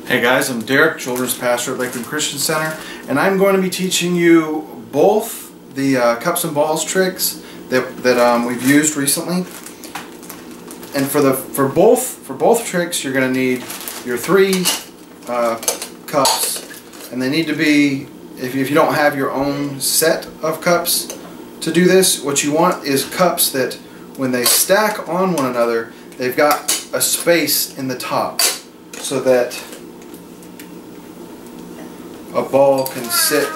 Hey guys, I'm Derek, Children's Pastor at Lakeland Christian Center, and I'm going to be teaching you both the cups and balls tricks that we've used recently. And for both tricks, you're going to need your 3 cups, and they need to be, if you don't have your own set of cups to do this, what you want is cups that when they stack on one another, they've got a space in the top so that a ball can sit,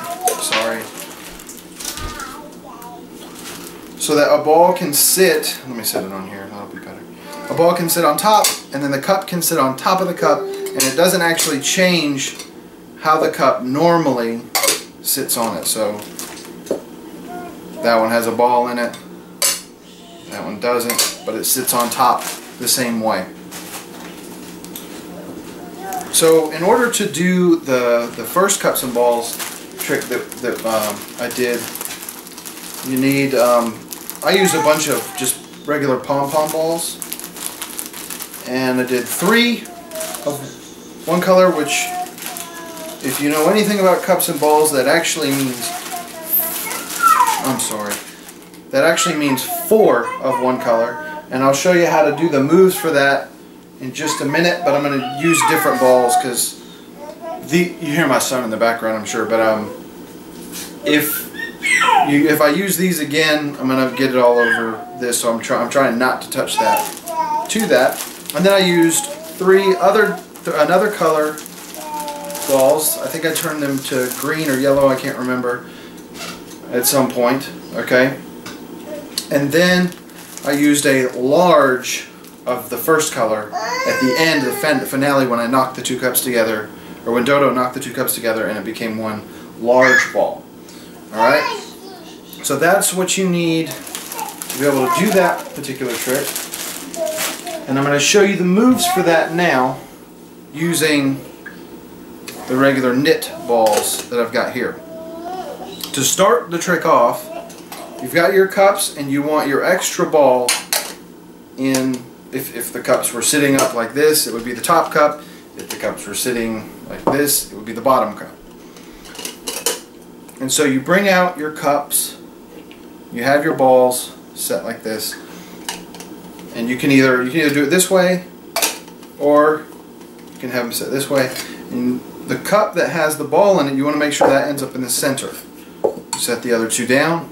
so that a ball can sit, let me set it on here, that'll be better. A ball can sit on top, and then the cup can sit on top of the cup, and it doesn't actually change how the cup normally sits on it. So that one has a ball in it, that one doesn't, but it sits on top the same way. So in order to do the first cups and balls trick that I did, you need, I used a bunch of just regular pom-pom balls, and I did 3 of one color, which, if you know anything about cups and balls, that actually means, that actually means 4 of one color, and I'll show you how to do the moves for that in just a minute, but I'm going to use different balls because you hear my son in the background, I'm sure, but if I use these again, I'm going to get it all over this, so I'm trying not to touch that to that. And then I used 3 another color balls. I think I turned them to green or yellow, I can't remember, at some point, okay? And then I used a large of the first color at the end, the finale, when I knocked the 2 cups together, or when Dodo knocked the 2 cups together and it became one large ball. Alright? So that's what you need to be able to do that particular trick. And I'm going to show you the moves for that now using the regular knit balls that I've got here. To start the trick off, you've got your cups and you want your extra ball in. If the cups were sitting up like this, it would be the top cup. If the cups were sitting like this, it would be the bottom cup. And so you bring out your cups, you have your balls set like this, and you can either do it this way, or you can have them set this way. And the cup that has the ball in it, you want to make sure that ends up in the center. You set the other 2 down,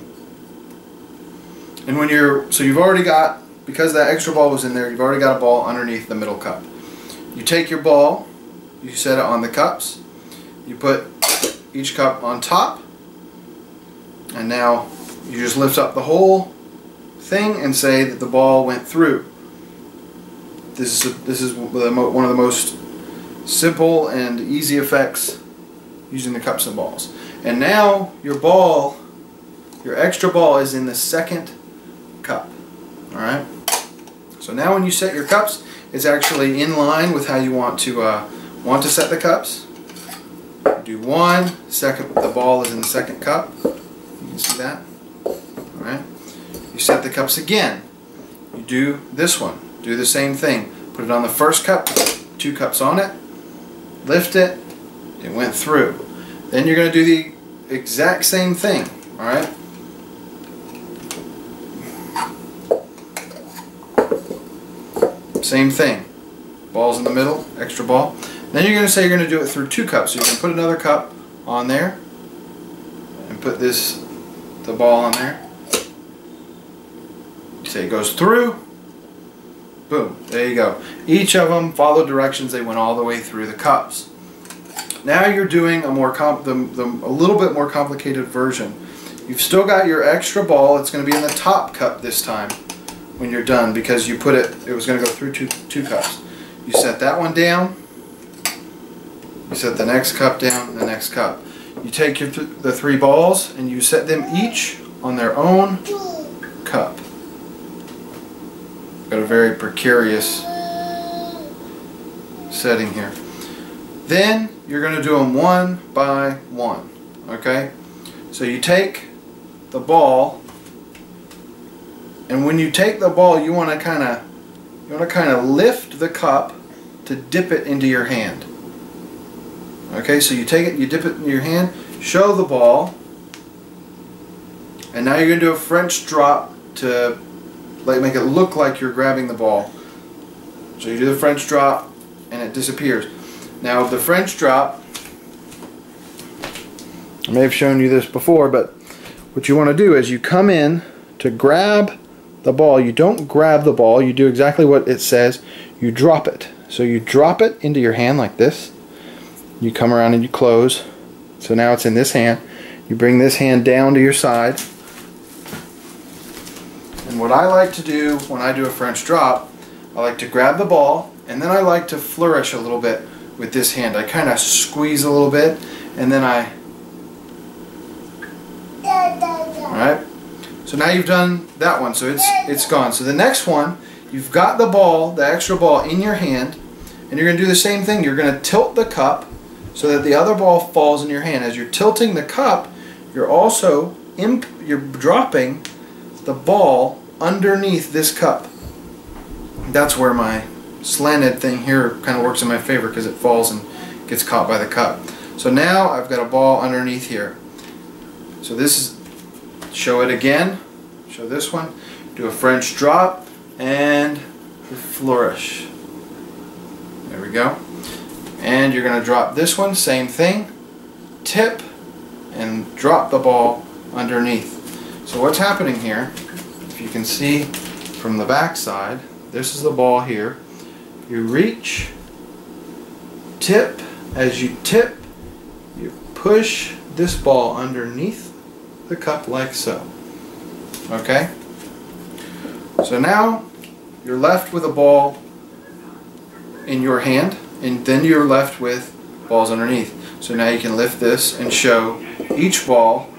and so you've already got, because that extra ball was in there, you've already got a ball underneath the middle cup. You take your ball, you set it on the cups, you put each cup on top, and now you just lift up the whole thing and say that the ball went through. This is one of the most simple and easy effects using the cups and balls. And now your extra ball is in the second cup. Alright? So now when you set your cups, it's actually in line with how you want to set the cups. Do 1, the ball is in the second cup. You can see that. Alright? You set the cups again. You do this one. Do the same thing. Put it on the first cup, 2 cups on it, lift it, it went through. Then you're going to do the exact same thing. Alright? Same thing. Ball's in the middle, extra ball. Then you're going to say you're going to do it through 2 cups. So you can put another cup on there and put the ball on there. You say it goes through. Boom. There you go. Each of them follow directions. They went all the way through the cups. Now you're doing a little bit more complicated version. You've still got your extra ball. It's going to be in the top cup this time when you're done, because you put it was going to go through two cups. You set that one down, you set the next cup down, the next cup. You take the 3 balls and you set them each on their own cup. Got a very precarious setting here. Then you're going to do them one by one. Okay? So you take the ball, and when you take the ball, you want to kind of lift the cup to dip it into your hand. Okay, so you take it, you dip it in your hand, show the ball, and now you're going to do a French drop to make it look like you're grabbing the ball. So you do the French drop and it disappears. Now the French drop, I may have shown you this before, but what you want to do is you come in to grab the ball. You don't grab the ball, you do exactly what it says, you drop it. So you drop it into your hand like this, you come around and you close, so now it's in this hand. You bring this hand down to your side, and what I like to do when I do a French drop, I like to grab the ball and then I like to flourish a little bit with this hand. I kind of squeeze a little bit and then I... Alright, so now you've done that one, so it's gone. So the next one, you've got the ball, the extra ball in your hand, and you're going to do the same thing. You're going to tilt the cup so that the other ball falls in your hand. As you're tilting the cup, you're also you're dropping the ball underneath this cup. That's where my slanted thing here kind of works in my favor because it falls and gets caught by the cup. So now I've got a ball underneath here. So this is, show it again, show this one, do a French drop and flourish. There we go. And you're going to drop this one, same thing, tip and drop the ball underneath. So what's happening here, if you can see from the back side, this is the ball here. You reach, tip, as you tip, you push this ball underneath the cup like so. Okay? So now you're left with a ball in your hand, and then you're left with balls underneath. So now you can lift this and show each ball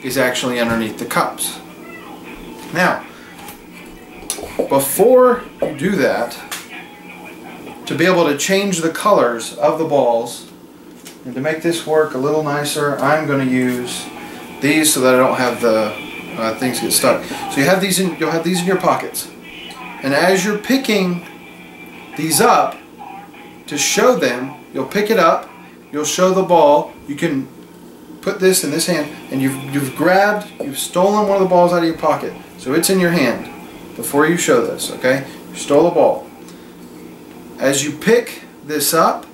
is actually underneath the cups. Now, before you do that, to be able to change the colors of the balls, and to make this work a little nicer, I'm going to use these so that I don't have the things get stuck. So you'll have these in your pockets, and as you're picking these up to show them, you'll pick it up, you'll show the ball, you can put this in this hand, and you've stolen one of the balls out of your pocket, so it's in your hand before you show this. Okay, you stole a ball. As you pick this up,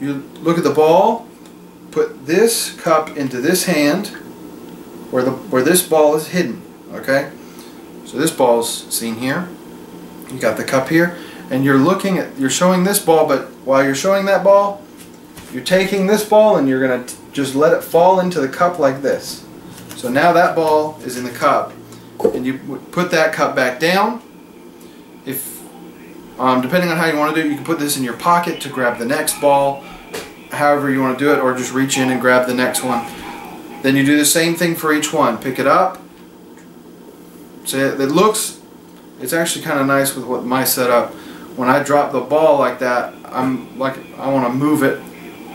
you look at the ball, put this cup into this hand where this ball is hidden. Okay, so this ball's seen here, you got the cup here, and you're showing this ball, but while you're showing that ball, you're taking this ball and you're going to just let it fall into the cup like this. So now that ball is in the cup, and you put that cup back down. If depending on how you want to do it, you can put this in your pocket to grab the next ball, however you want to do it, or just reach in and grab the next one. Then you do the same thing for each one. Pick it up. So it's actually kind of nice with what my setup. When I drop the ball like that, I want to move it,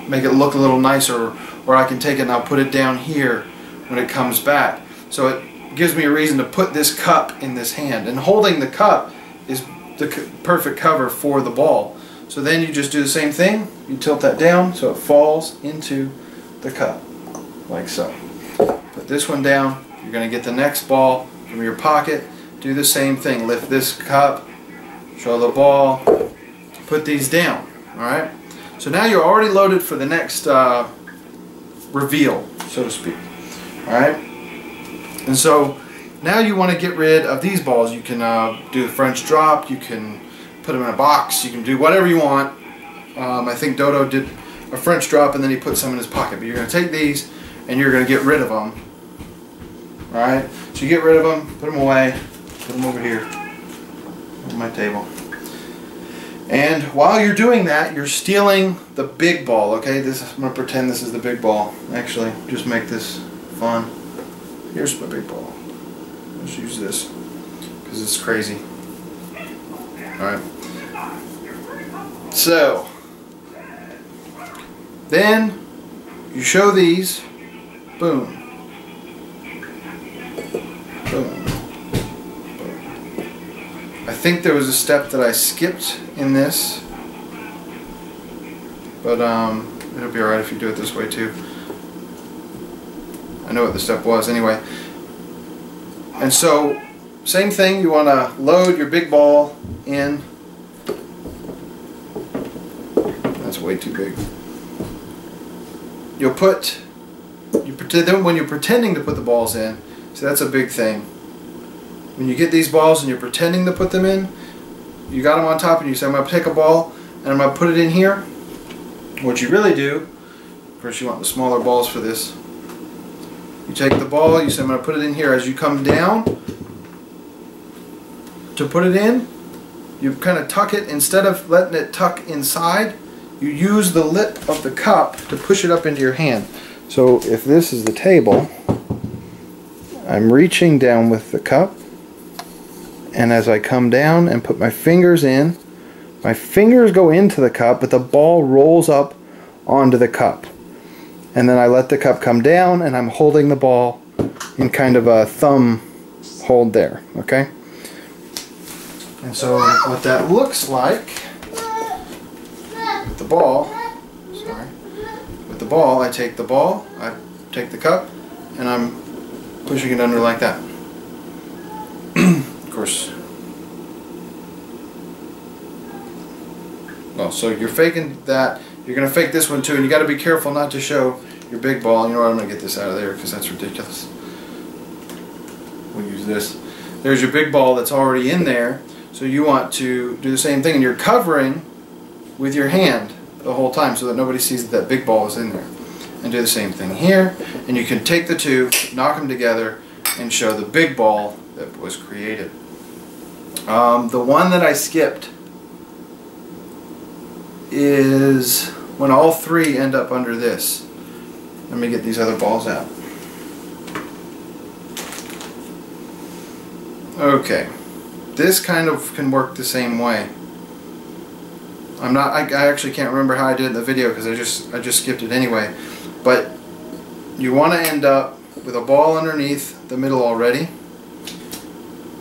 make it look a little nicer, or I can take it and I'll put it down here when it comes back. So it gives me a reason to put this cup in this hand, and holding the cup is the perfect cover for the ball. So then you just do the same thing, you tilt that down so it falls into the cup like so. Put this one down, you're going to get the next ball from your pocket, do the same thing, lift this cup, show the ball, put these down. Alright, so now you're already loaded for the next reveal, so to speak. Alright, and so now you want to get rid of these balls. You can do a French drop, you can put them in a box, you can do whatever you want. I think Dodo did a French drop and then he put some in his pocket, but you're going to take these and you're going to get rid of them. Alright, so you get rid of them, put them away, put them over here on my table. And while you're doing that, you're stealing the big ball. Okay, I'm going to pretend this is the big ball. Actually, just make this fun. Here's my big ball. Let's use this because it's crazy. Alright. So, then you show these. Boom. Boom. I think there was a step that I skipped in this, but it'll be alright if you do it this way too. I know what the step was anyway. And so, same thing, you want to load your big ball in. That's way too big. You'll put, then when you're pretending to put the balls in, so that's a big thing. When you get these balls and you're pretending to put them in, you got them on top and you say, I'm going to take a ball and I'm going to put it in here. What you really do, of course you want the smaller balls for this. You take the ball, you say, I'm going to put it in here. As you come down to put it in, you kind of tuck it, instead of letting it tuck inside, you use the lip of the cup to push it up into your hand. So if this is the table, I'm reaching down with the cup, and as I come down and put my fingers in, my fingers go into the cup, but the ball rolls up onto the cup. And then I let the cup come down, and I'm holding the ball in kind of a thumb hold there, okay? And so what that looks like with the ball, with the ball, I take the ball, I take the cup, and I'm pushing it under like that. Of course. Well, so you're faking that. You're going to fake this one too, and you got to be careful not to show your big ball. You know what, I'm going to get this out of there because that's ridiculous. We'll use this. There's your big ball that's already in there. So you want to do the same thing, and you're covering with your hand the whole time so that nobody sees that big ball is in there. And do the same thing here, and you can take the two, knock them together, and show the big ball that was created. The one that I skipped is when all three end up under this. Let me get these other balls out. Okay, this kind of can work the same way. I actually can't remember how I did it in the video because I just skipped it anyway. But you want to end up with a ball underneath the middle already.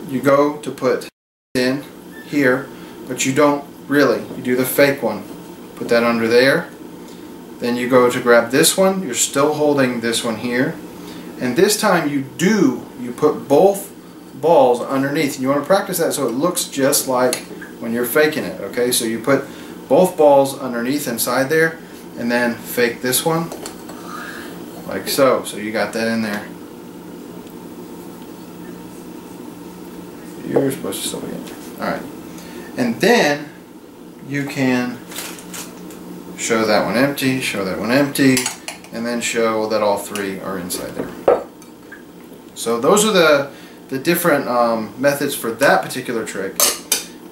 You go to put in here, but you don't really. You do the fake one. Put that under there. Then you go to grab this one. You're still holding this one here. And this time you put both balls underneath. You want to practice that so it looks just like when you're faking it. Okay, so you put both balls underneath inside there, and then fake this one like so. So you got that in there. You're supposed to still be in there. Alright. And then you can show that one empty, show that one empty, and then show that all three are inside there. So those are the different methods for that particular trick.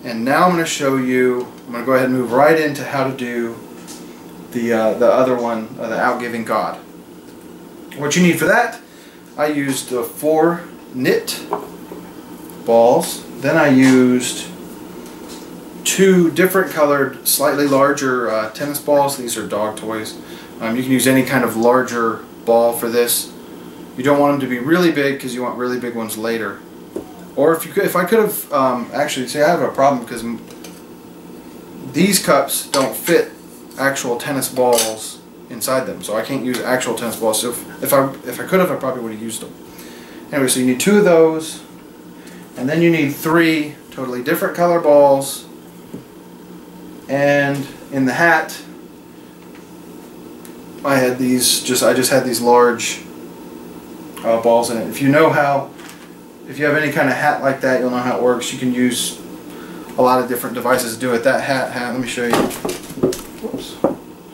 And now I'm going to show you, I'm going to go ahead and move right into how to do the other one, the Outgiving God. What you need for that, I used 4 knit balls. Then I used 2 different colored, slightly larger tennis balls. These are dog toys. You can use any kind of larger ball for this. You don't want them to be really big because you want really big ones later. Or if I could have actually, see, I have a problem because these cups don't fit actual tennis balls inside them, so I can't use actual tennis balls. So if I could have, I probably would have used them. Anyway, so you need 2 of those, and then you need 3 totally different color balls. And in the hat, I just had these large balls in it. If you have any kind of hat like that, you'll know how it works. You can use a lot of different devices to do it. That hat, let me show you. Whoops.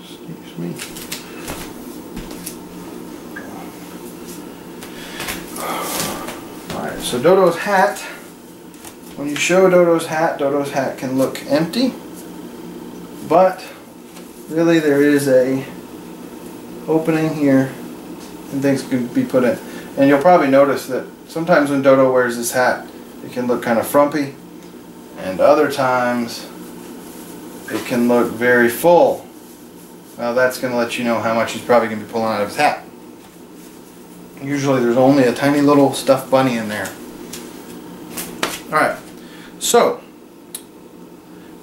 Excuse me. Alright, so Dodo's hat. When you show Dodo's hat can look empty. But really there is a opening here and things can be put in. And you'll probably notice that sometimes when Dodo wears his hat it can look kind of frumpy, and other times it can look very full. Now that's going to let you know how much he's probably going to be pulling out of his hat. Usually there's only a tiny little stuffed bunny in there. Alright, so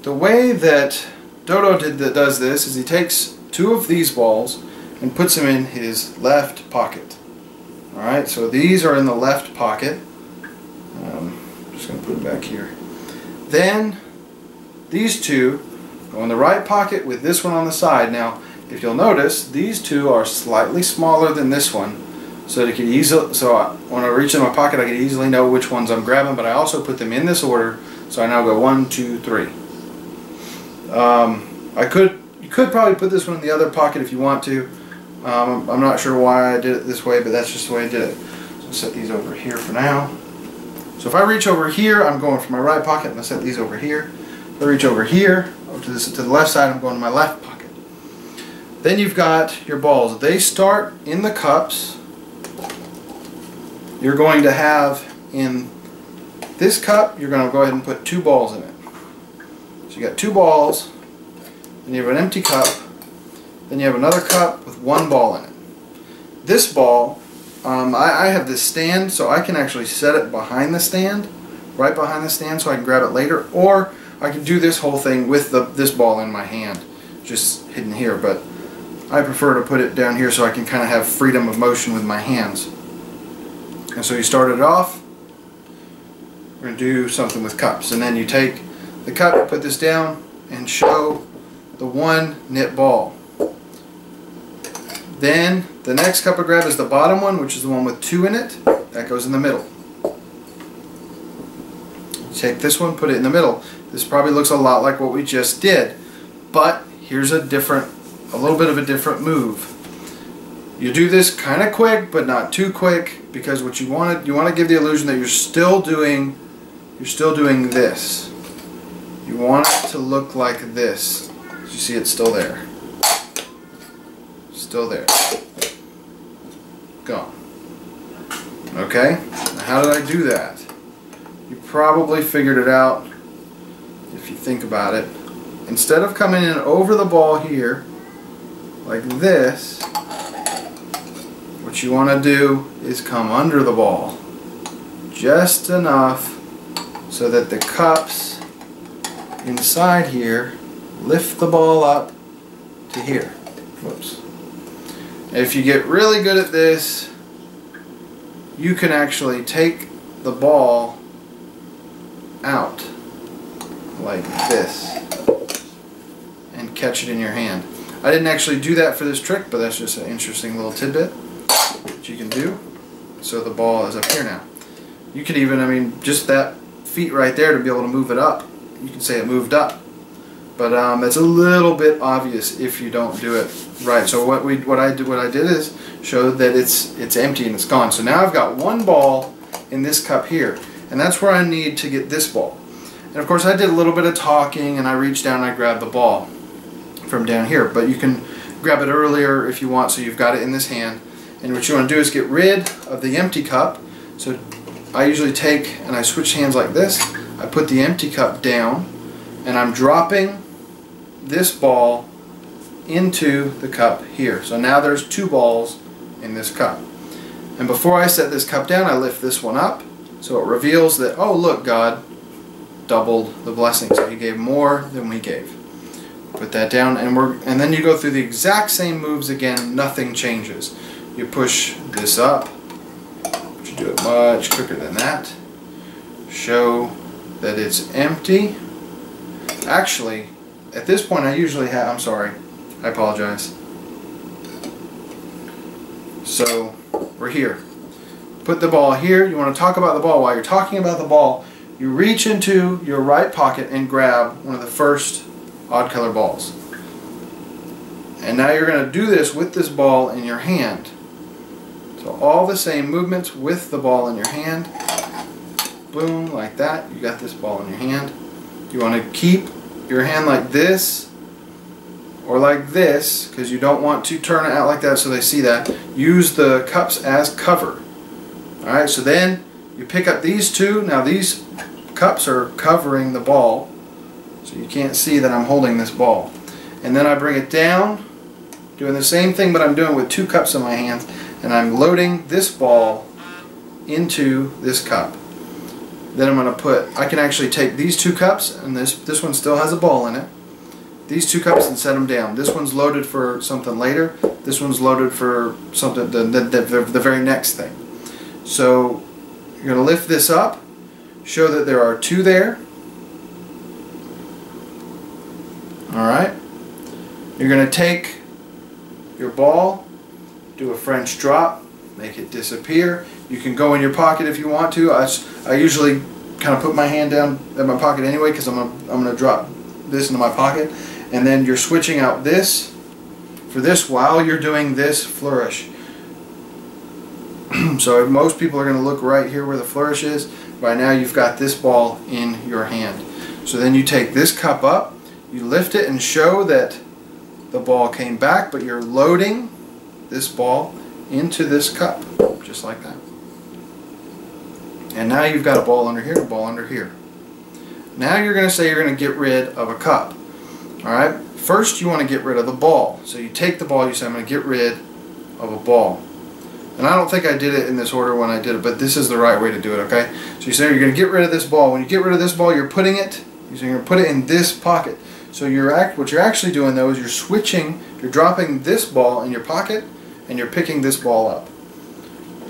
the way that Dodo does this is he takes 2 of these balls and puts them in his left pocket. Alright, so these are in the left pocket. I'm just going to put it back here. Then these 2 go in the right pocket with this one on the side. Now, if you'll notice, these 2 are slightly smaller than this one, so that when I reach in my pocket, I can easily know which ones I'm grabbing. But I also put them in this order, so I now go 1, 2, 3. You could probably put this one in the other pocket if you want to. I'm not sure why I did it this way, but that's just the way I did it. So I'll set these over here for now. So if I reach over here, I'm going for my right pocket, and I set these over here. If I reach over here, to the left side, I'm going to my left pocket. Then you've got your balls. They start in the cups. You're going to have in this cup, you're going to go ahead and put 2 balls in it. So you got 2 balls, then you have an empty cup, then you have another cup with 1 ball in it. This ball, I have this stand, so I can actually set it behind the stand, right behind the stand, so I can grab it later, or I can do this whole thing with this ball in my hand, just hidden here, but I prefer to put it down here so I can kind of have freedom of motion with my hands. And so you start it off, we're going to do something with cups, and then you take the cup, put this down, and show the 1 knit ball. Then the next cup I grab is the bottom one, which is the one with 2 in it. That goes in the middle. Take this one, put it in the middle. This probably looks a lot like what we just did, but here's a little bit of a different move. You do this kind of quick, but not too quick, because what you want to give the illusion that you're still doing this. You want it to look like this. You see it's still there. Still there. Gone. Okay? Now how did I do that? You probably figured it out if you think about it. Instead of coming in over the ball here, like this, what you want to do is come under the ball. Just enough so that the cups inside here lift the ball up to here. Whoops. If you get really good at this, you can actually take the ball out like this and catch it in your hand. I didn't actually do that for this trick, but that's just an interesting little tidbit that you can do. So the ball is up here now. You could even, I mean, just that feet right there to be able to move it up. You can say it moved up. But it's a little bit obvious if you don't do it right. So what I did is show that it's empty and it's gone. So now I've got 1 ball in this cup here, and that's where I need to get this ball. And of course I did a little bit of talking, and I reached down and I grabbed the ball from down here. But you can grab it earlier if you want, so you've got it in this hand. And what you want to do is get rid of the empty cup. So I usually take and I switch hands like this. I put the empty cup down, and I'm dropping this ball into the cup here. So now there's 2 balls in this cup. And before I set this cup down, I lift this one up, so it reveals that, oh look, God doubled the blessing. So He gave more than we gave. Put that down, and then you go through the exact same moves again. Nothing changes. You push this up, but you do it much quicker than that. Show that it's empty. Actually, at this point I usually have, I'm sorry, I apologize. So we're here. Put the ball here. You want to talk about the ball. While you're talking about the ball, you reach into your right pocket and grab one of the first odd color balls. And now you're going to do this with this ball in your hand. So all the same movements with the ball in your hand. Boom, like that. You got this ball in your hand. You want to keep your hand like this or like this, because you don't want to turn it out like that so they see that. Use the cups as cover. Alright, so then you pick up these 2. Now these cups are covering the ball, so you can't see that I'm holding this ball. And then I bring it down, doing the same thing but I'm doing with 2 cups in my hands, and I'm loading this ball into this cup. Then I'm going to I can actually take these 2 cups, and this one still has a ball in it, these two cups and set them down. This one's loaded for something later. This one's loaded for something the very next thing. So you're going to lift this up, show that there are two there. Alright. You're going to take your ball, do a French drop, make it disappear. You can go in your pocket if you want to. I usually kind of put my hand down in my pocket anyway because I'm going to drop this into my pocket. And then you're switching out this for this while you're doing this flourish. So most people are going to look right here where the flourish is. By now you've got this ball in your hand. So then you take this cup up, you lift it and show that the ball came back, but you're loading this ball into this cup, just like that. And now you've got a ball under here, a ball under here. Now you're going to say you're going to get rid of a cup. Alright, first you want to get rid of the ball. So you take the ball, you say I'm going to get rid of a ball. And I don't think I did it in this order when I did it, but this is the right way to do it, okay? So you say you're going to get rid of this ball. When you get rid of this ball, you're putting it, you're going to put it in this pocket. So what you're actually doing though is you're switching, you're dropping this ball in your pocket and you're picking this ball up.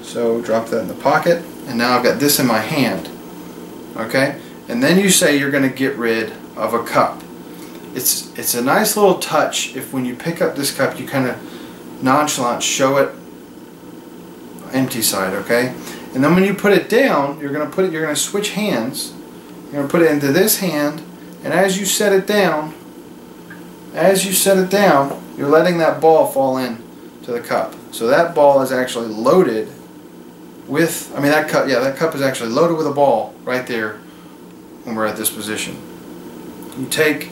So drop that in the pocket, and now I've got this in my hand. Okay? And then you say you're going to get rid of a cup. It's a nice little touch if when you pick up this cup you kind of nonchalant show it empty side, okay? And then when you put it down, you're going to switch hands. You're going to put it into this hand, and as you set it down, you're letting that ball fall in to the cup. So that ball is actually loaded with, that cup is actually loaded with a ball right there when we're at this position. You take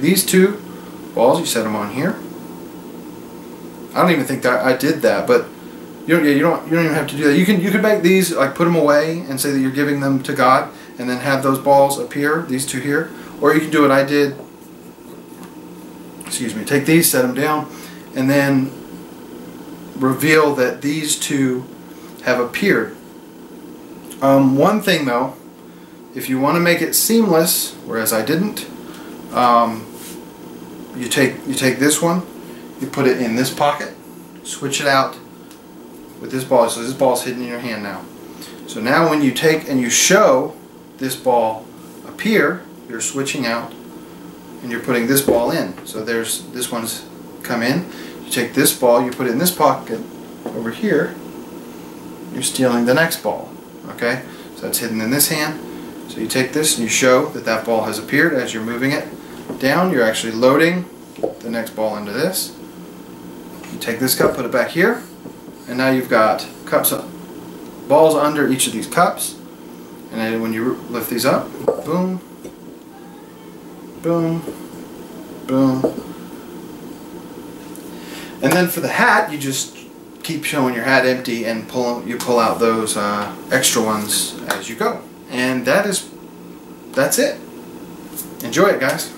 these two balls, you set them on here. I don't even think that I did that, but you don't even have to do that. You can make these, like, put them away and say that you're giving them to God, and then have those balls appear, these two here. Or you can do what I did. Excuse me. Take these, set them down, and then reveal that these two have appeared. One thing though, if you want to make it seamless, whereas I didn't, you take this one, you put it in this pocket, switch it out with this ball. So this ball is hidden in your hand now. So now when you take and you show this ball appear, you're switching out and you're putting this ball in. So this one's come in. You take this ball, you put it in this pocket over here, you're stealing the next ball. Okay? So that's hidden in this hand. So you take this and you show that that ball has appeared as you're moving it down. You're actually loading the next ball into this. You take this cup, put it back here, and now you've got balls under each of these cups. And then when you lift these up, boom, boom, boom. And then for the hat, you just keep showing your hat empty and you pull out those extra ones as you go. And that's it. Enjoy it, guys.